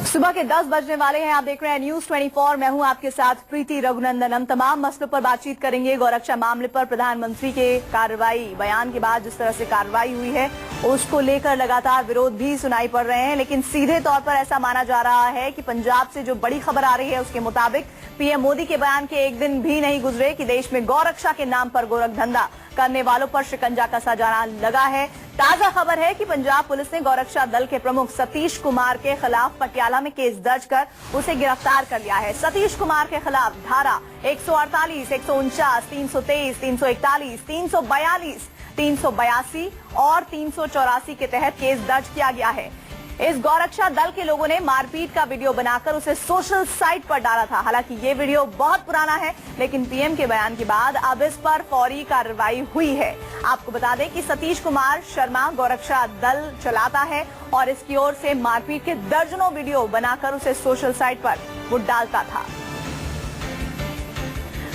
सुबह के 10 बजने वाले हैं। आप देख रहे हैं न्यूज 24। मैं हूं आपके साथ प्रीति रघुनंदन। हम तमाम मसलों पर बातचीत करेंगे। गौरक्षा मामले पर प्रधानमंत्री के कार्रवाई बयान के बाद जिस तरह से कार्रवाई हुई है उसको लेकर लगातार विरोध भी सुनाई पड़ रहे हैं, लेकिन सीधे तौर पर ऐसा माना जा रहा है कि पंजाब से जो बड़ी खबर आ रही है उसके मुताबिक पीएम मोदी के बयान के एक दिन भी नहीं गुजरे कि देश में गौरक्षा के नाम पर गोरखधंधा करने वालों पर शिकंजा कसा जाना लगा है। ताजा खबर है कि पंजाब पुलिस ने गौरक्षा दल के प्रमुख सतीश कुमार के खिलाफ पटियाला में केस दर्ज कर उसे गिरफ्तार कर लिया है। सतीश कुमार के खिलाफ धारा 148, 149, 323, 341, 342, 382 और 384 के तहत केस दर्ज किया गया है। इस गौरक्षा दल के लोगों ने मारपीट का वीडियो बनाकर उसे सोशल साइट पर डाला था। हालांकि ये वीडियो बहुत पुराना है, लेकिन पीएम के बयान के बाद अब इस पर फौरी कार्रवाई हुई है। आपको बता दें कि सतीश कुमार शर्मा गौरक्षा दल चलाता है और इसकी ओर से मारपीट के दर्जनों वीडियो बनाकर उसे सोशल साइट पर वो डालता था।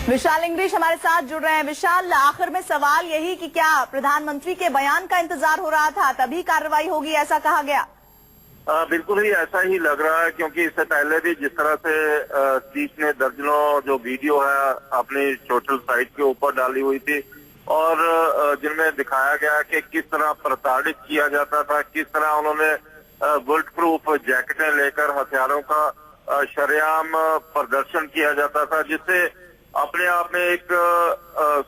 विशाल इंग्लिश हमारे साथ जुड़ रहे हैं। विशाल, आखिर में सवाल यही कि क्या प्रधानमंत्री के बयान का इंतजार हो रहा था तभी कार्रवाई होगी, ऐसा कहा गया? बिल्कुल ही ऐसा ही लग रहा है, क्योंकि इससे पहले भी जिस तरह से सतीश ने दर्जनों जो वीडियो है अपनी सोशल साइट के ऊपर डाली हुई थी और जिनमें दिखाया गया कि किस तरह प्रताड़ित किया जाता था, किस तरह उन्होंने बुलेट प्रूफ जैकेटें लेकर हथियारों का शरेआम प्रदर्शन किया जाता था, जिससे अपने आप में एक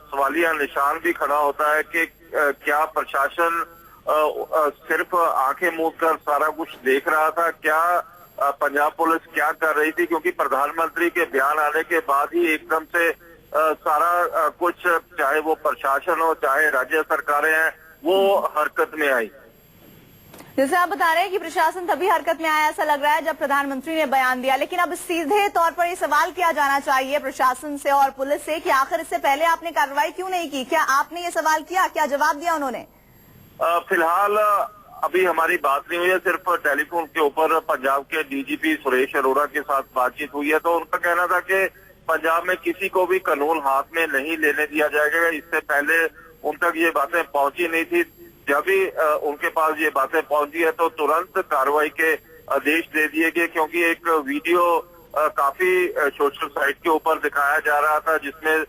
सवालिया निशान भी खड़ा होता है कि क्या प्रशासन सिर्फ आंखें मूंद कर सारा कुछ देख रहा था, क्या पंजाब पुलिस क्या कर रही थी, क्योंकि प्रधानमंत्री के बयान आने के बाद ही एकदम से सारा कुछ, चाहे वो प्रशासन हो चाहे राज्य सरकारें हैं, वो हरकत में आई। जैसे आप बता रहे हैं कि प्रशासन तभी हरकत में आया, ऐसा लग रहा है जब प्रधानमंत्री ने बयान दिया, लेकिन अब सीधे तौर पर ये सवाल किया जाना चाहिए प्रशासन से और पुलिस से कि आखिर इससे पहले आपने कार्रवाई क्यों नहीं की? क्या आपने ये सवाल किया? क्या जवाब दिया उन्होंने? फिलहाल अभी हमारी बात नहीं हुई है, सिर्फ टेलीफोन के ऊपर पंजाब के डीजीपी सुरेश अरोड़ा के साथ बातचीत हुई है। तो उनका कहना था कि पंजाब में किसी को भी कानून हाथ में नहीं लेने दिया जाएगा। इससे पहले उन तक ये बातें पहुंची नहीं थी। जब भी उनके पास ये बातें पहुंची है तो तुरंत कार्रवाई के आदेश दे दिए गए, क्योंकि एक वीडियो काफी सोशल साइट के ऊपर दिखाया जा रहा था जिसमें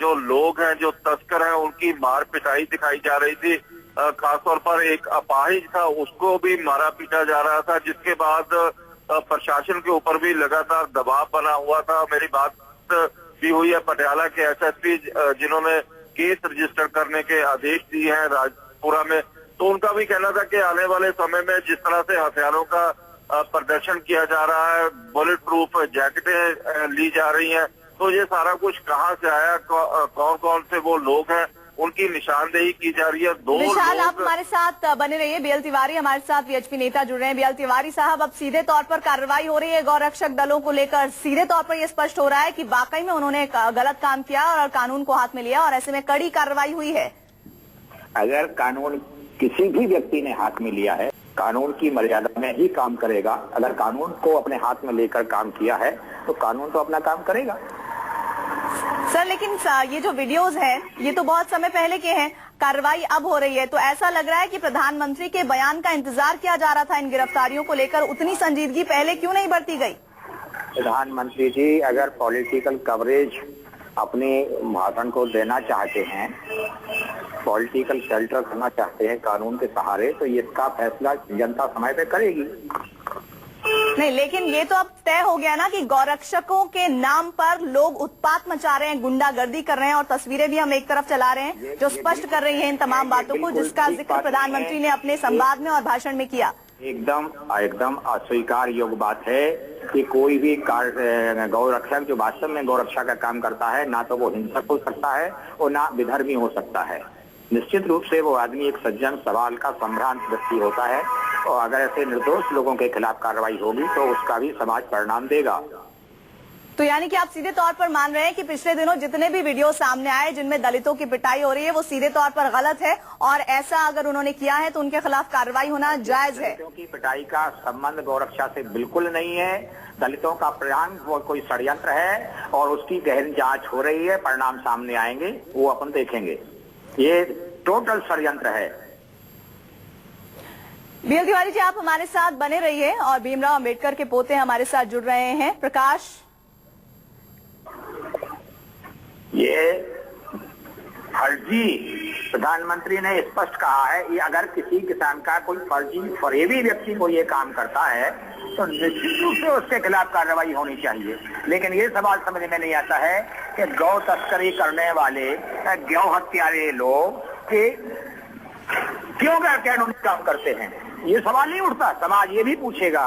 जो लोग हैं, जो तस्कर हैं, उनकी मार पिटाई दिखाई जा रही थी। खासतौर पर एक अपाहिज था, उसको भी मारा पीटा जा रहा था, जिसके बाद प्रशासन के ऊपर भी लगातार दबाव बना हुआ था। मेरी बात भी हुई है पटियाला के एसएसपी जिन्होंने केस रजिस्टर करने के आदेश दिए हैं राजपुरा में, तो उनका भी कहना था कि आने वाले समय में जिस तरह से हथियारों का प्रदर्शन किया जा रहा है, बुलेट प्रूफ जैकेटें ली जा रही हैं, तो ये सारा कुछ कहाँ से आया, कौन कौन से वो लोग हैं, उनकी निशानदेही की जा रही है। विशाल, आप हमारे साथ बने रहिए। बीएल तिवारी हमारे साथ वीएचपी नेता जुड़ रहे हैं। बीएल तिवारी साहब, अब सीधे तौर पर कार्रवाई हो रही है गौरक्षक दलों को लेकर। सीधे तौर पर यह स्पष्ट हो रहा है कि वाकई में उन्होंने गलत काम किया और कानून को हाथ में लिया और ऐसे में कड़ी कार्रवाई हुई है। अगर कानून किसी भी व्यक्ति ने हाथ में लिया है, कानून की मर्यादा में ही काम करेगा। अगर कानून को अपने हाथ में लेकर काम किया है तो कानून तो अपना काम करेगा। सर, लेकिन ये जो वीडियोस हैं ये तो बहुत समय पहले के हैं, कार्रवाई अब हो रही है, तो ऐसा लग रहा है कि प्रधानमंत्री के बयान का इंतजार किया जा रहा था इन गिरफ्तारियों को लेकर। उतनी संजीदगी पहले क्यों नहीं बरती गई? प्रधानमंत्री जी अगर पॉलिटिकल कवरेज अपने भाषण को देना चाहते हैं, पॉलिटिकल शेल्टर करना चाहते हैं कानून के सहारे, तो इसका फैसला जनता समय पे करेगी। नहीं, लेकिन ये तो अब तय हो गया ना कि गौरक्षकों के नाम पर लोग उत्पात मचा रहे हैं, गुंडागर्दी कर रहे हैं और तस्वीरें भी हम एक तरफ चला रहे हैं जो स्पष्ट कर रही है इन तमाम बातों को, जिसका जिक्र प्रधानमंत्री ने अपने संवाद में और भाषण में किया। एकदम अस्वीकार योग्य बात है कि कोई भी गौरक्षक जो वास्तव में गौरक्षा का काम करता है, ना तो वो हिंसक हो सकता है और ना विधर्मी हो सकता है। निश्चित रूप से वो आदमी एक सज्जन सवाल का संभ्रांत व्यक्ति होता है और अगर ऐसे निर्दोष लोगों के खिलाफ कार्रवाई होगी तो उसका भी समाज परिणाम देगा। तो यानी कि आप सीधे तौर पर मान रहे हैं कि पिछले दिनों जितने भी वीडियो सामने आए जिनमें दलितों की पिटाई हो रही है वो सीधे तौर पर गलत है और ऐसा अगर उन्होंने किया है तो उनके खिलाफ कार्रवाई होना जायज है? क्योंकि पिटाई का संबंध गौरक्षा से बिल्कुल नहीं है। दलितों का प्रयाण वो कोई षड्यंत्र है और उसकी गहन जांच हो रही है, परिणाम सामने आएंगे, वो अपन देखेंगे। ये टोटल षड्यंत्र है। बीएल तिवारी जी, आप हमारे साथ बने रहिए और भीमराव अंबेडकर के पोते हमारे साथ जुड़ रहे हैं। प्रकाश, ये फर्जी प्रधानमंत्री ने स्पष्ट कहा है कि अगर किसी किसान का कोई फरेबी व्यक्ति को ये काम करता है तो निश्चित रूप से उसके खिलाफ कार्रवाई होनी चाहिए। लेकिन ये सवाल समझ में नहीं आता है कि गौ तस्करी करने वाले गौ हत्यारे लोग के क्यों कानूनी काम करते हैं, ये सवाल नहीं उठता। समाज ये भी पूछेगा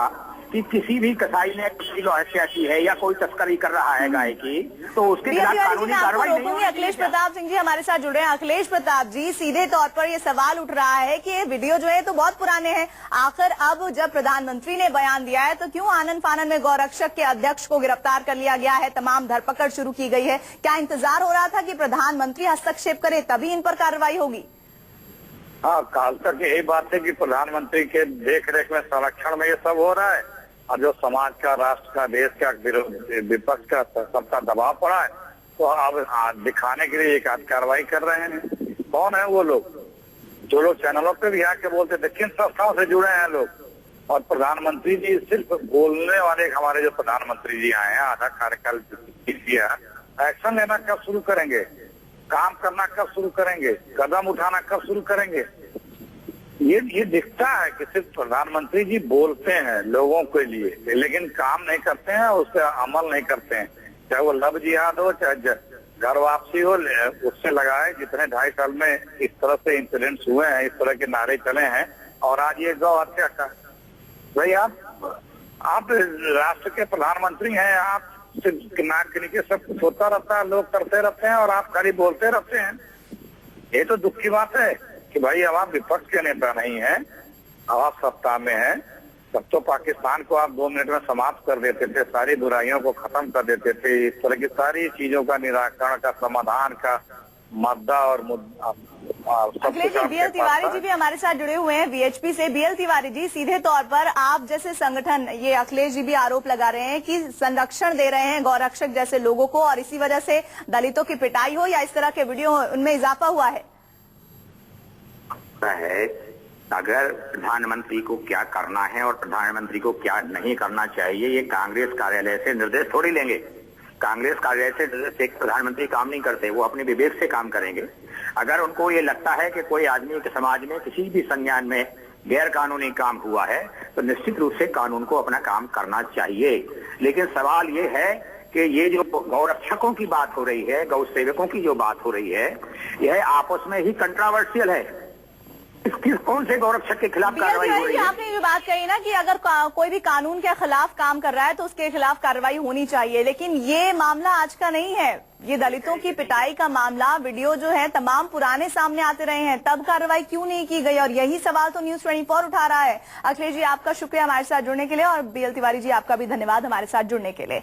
कि किसी भी कसाई ने किसी को हत्या की है या कोई तस्करी कर रहा है गाय की, तो उसके खिलाफ कानूनी कार्रवाई नहीं होगी। अखिलेश प्रताप सिंह जी हमारे साथ जुड़े हैं। अखिलेश प्रताप जी, सीधे तौर पर ये सवाल उठ रहा है कि ये वीडियो जो है तो बहुत पुराने हैं। आखिर अब जब प्रधानमंत्री ने बयान दिया है तो क्यों आनन फानन में गौरक्षक के अध्यक्ष को गिरफ्तार कर लिया गया है, तमाम धरपकड़ शुरू की गई है? क्या इंतजार हो रहा था कि प्रधानमंत्री हस्तक्षेप करे तभी इन पर कार्रवाई होगी? हाँ, काल तक यही बात है कि प्रधानमंत्री के देख रेख में, संरक्षण में ये सब हो रहा है और जो समाज का, राष्ट्र का, देश का, विपक्ष का सबका दबाव पड़ा है तो अब दिखाने के लिए एक आध कार्रवाई कर रहे हैं। कौन है वो लोग? जो लोग चैनलों पे भी आके बोलते थे, किन संस्थाओं से जुड़े हैं लोग? और प्रधानमंत्री जी सिर्फ बोलने वाले हमारे जो प्रधानमंत्री जी आए हैं, आधा कार्यकाल किया, एक्शन लेना कब शुरू करेंगे? काम करना कब शुरू करेंगे? कदम उठाना कब शुरू करेंगे? ये दिखता है कि सिर्फ प्रधानमंत्री जी बोलते हैं लोगों के लिए, लेकिन काम नहीं करते हैं, उस पर अमल नहीं करते हैं। चाहे वो लव जिहाद हो, चाहे घर वापसी हो, उससे लगाए जितने 2.5 साल में इस तरह से इंसिडेंट्स हुए हैं, इस तरह के नारे चले हैं। और आज ये गौ हत्या का, भाई आप राष्ट्र के प्रधानमंत्री हैं, आप नाक के नीचे सब कुछ होता रहता है, लोग करते रहते हैं और आप खाली बोलते रहते हैं। ये तो दुख की बात है कि भाई अब आप विपक्ष के नेता नहीं हैं, अब आप सत्ता में हैं। तब तो पाकिस्तान को आप 2 मिनट में समाप्त कर देते थे, सारी बुराइयों को खत्म कर देते थे, इस तरह की सारी चीजों का निराकरण का, समाधान का मुद्दा और अखिलेश जी, बीएल तिवारी जी भी हमारे साथ जुड़े हुए हैं वीएचपी से। बीएल तिवारी जी, सीधे तौर पर आप जैसे संगठन, ये अखिलेश जी भी आरोप लगा रहे हैं कि संरक्षण दे रहे हैं गौरक्षक जैसे लोगों को और इसी वजह से दलितों की पिटाई हो या इस तरह के वीडियो उनमें इजाफा हुआ है। अगर प्रधानमंत्री को क्या करना है और प्रधानमंत्री को क्या नहीं करना चाहिए, ये कांग्रेस कार्यालय से निर्देश थोड़ी लेंगे। कांग्रेस कार्यालय से निर्देश प्रधानमंत्री काम नहीं करते, वो अपने विवेक से काम करेंगे। अगर उनको ये लगता है कि कोई आदमी के समाज में किसी भी संज्ञान में गैर कानूनी काम हुआ है तो निश्चित रूप से कानून को अपना काम करना चाहिए। लेकिन सवाल ये है कि ये जो गौरक्षकों की बात हो रही है, गौ सेवकों की जो बात हो रही है, यह आपस में ही कंट्रोवर्शियल है। कौन से गौरक्षक के खिलाफ कार्रवाई हो रही है? आपने जो बात कही ना कि अगर कोई भी कानून के खिलाफ काम कर रहा है तो उसके खिलाफ कार्रवाई होनी चाहिए, लेकिन ये मामला आज का नहीं है। ये दलितों की पिटाई का मामला, वीडियो जो है तमाम पुराने सामने आते रहे हैं, तब कार्रवाई क्यों नहीं की गई? और यही सवाल तो न्यूज़ 24 उठा रहा है। अखिलेश जी, आपका शुक्रिया हमारे साथ जुड़ने के लिए और बीएल तिवारी जी, आपका भी धन्यवाद हमारे साथ जुड़ने के लिए।